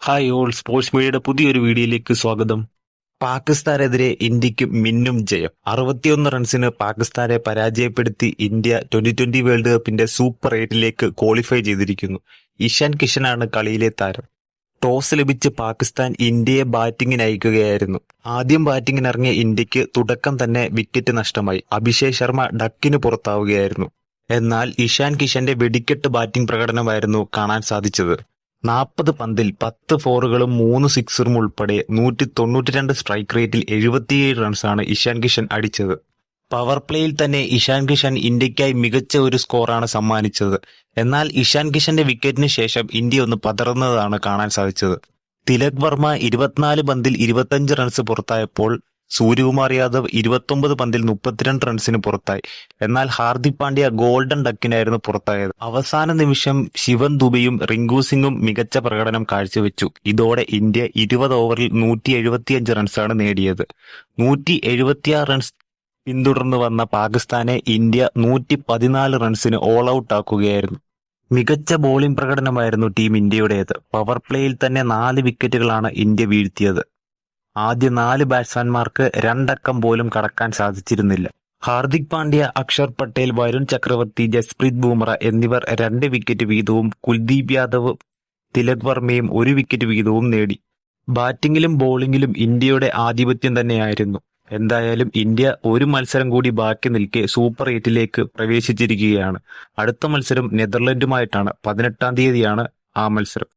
Hi all, sports മീഡിയയുടെ പുതിയൊരു വീഡിയോയിലേക്ക് സ്വാഗതം. പാകിസ്ഥാനെതിരെ ഇന്ത്യക്ക് മിന്നും ജയം. 61 റൺസിന് പാകിസ്ഥാനെ പരാജയപ്പെടുത്തി ഇന്ത്യ ട്വന്റി വേൾഡ് കപ്പിന്റെ സൂപ്പർ 8 ക്വാളിഫൈ ചെയ്തിരിക്കുന്നു. ഇഷാൻ കിഷനാണ് കളിയിലെ താരം. ടോസ് ലഭിച്ച് പാകിസ്ഥാൻ ഇന്ത്യയെ ബാറ്റിംഗിന് അയക്കുകയായിരുന്നു. ആദ്യം ബാറ്റിംഗിനിറങ്ങിയ ഇന്ത്യക്ക് തുടക്കം തന്നെ വിക്കറ്റ് നഷ്ടമായി. അഭിഷേക് ശർമ്മ ഡക്കിന് പുറത്താവുകയായിരുന്നു. എന്നാൽ ഇഷാൻ കിഷന്റെ വെടിക്കെട്ട് ബാറ്റിംഗ് പ്രകടനമായിരുന്നു കാണാൻ സാധിച്ചത്. 40 പന്തിൽ 10 ഫോറുകളും 3 സിക്സറും ഉൾപ്പെടെ 192 സ്ട്രൈക്ക് റേറ്റിൽ 77 റൺസാണ് ഇഷാൻ കിഷൻ അടിച്ചത്. പവർ പ്ലേയിൽ തന്നെ ഇഷാൻ കിഷൻ ഇന്ത്യക്കായി മികച്ച ഒരു സ്കോറാണ് സമ്മാനിച്ചത്. എന്നാൽ ഇഷാൻ കിഷന്റെ വിക്കറ്റിന് ശേഷം ഇന്ത്യ ഒന്ന് പതറുന്നതാണ് കാണാൻ സാധിച്ചത്. തിലക് വർമ്മ 24 പന്തിൽ 25 റൺസ് പുറത്തായപ്പോൾ സൂര്യകുമാർ യാദവ് 29 പന്തിൽ 32 റൺസിന് പുറത്തായി. എന്നാൽ ഹാർദിക് പാണ്ഡ്യ ഗോൾഡൻ ഡക്കിനായിരുന്നു പുറത്തായത്. അവസാന നിമിഷം ശിവൻ ദുബെയും റിങ്കു സിംഗും മികച്ച പ്രകടനം കാഴ്ചവെച്ചു. ഇതോടെ ഇന്ത്യ 20 ഓവറിൽ 175 റൺസാണ് നേടിയത്. 176 റൺസ് പിന്തുടർന്നു വന്ന പാകിസ്ഥാനെ ഇന്ത്യ 114 റൺസിന് ഓൾ ഔട്ട് ആക്കുകയായിരുന്നു. മികച്ച ബോളിംഗ് പ്രകടനമായിരുന്നു ടീം ഇന്ത്യയുടേത്. പവർ പ്ലേയിൽ തന്നെ 4 വിക്കറ്റുകളാണ് ഇന്ത്യ വീഴ്ത്തിയത്. ആദ്യ 4 ബാറ്റ്സ്മാൻമാർക്ക് 2 അക്കം പോലും കടക്കാൻ സാധിച്ചിരുന്നില്ല. ഹാർദിക് പാണ്ഡ്യ, അക്ഷർ പട്ടേൽ, വരുൺ ചക്രവർത്തി, ജസ്പ്രീത് ബുംറ എന്നിവർ 2 വിക്കറ്റ് വീതവും കുൽദീപ് യാദവ്, തിലക് വർമ്മയും 1 വിക്കറ്റ് വീതവും നേടി. ബാറ്റിംഗിലും ബോളിംഗിലും ഇന്ത്യയുടെ ആധിപത്യം തന്നെയായിരുന്നു. എന്തായാലും ഇന്ത്യ ഒരു മത്സരം കൂടി ബാക്കി നിൽക്കെ സൂപ്പർ 8 പ്രവേശിച്ചിരിക്കുകയാണ്. അടുത്ത മത്സരം നെതർലൻഡുമായിട്ടാണ്. 18-ാം തീയതിയാണ് ആ മത്സരം.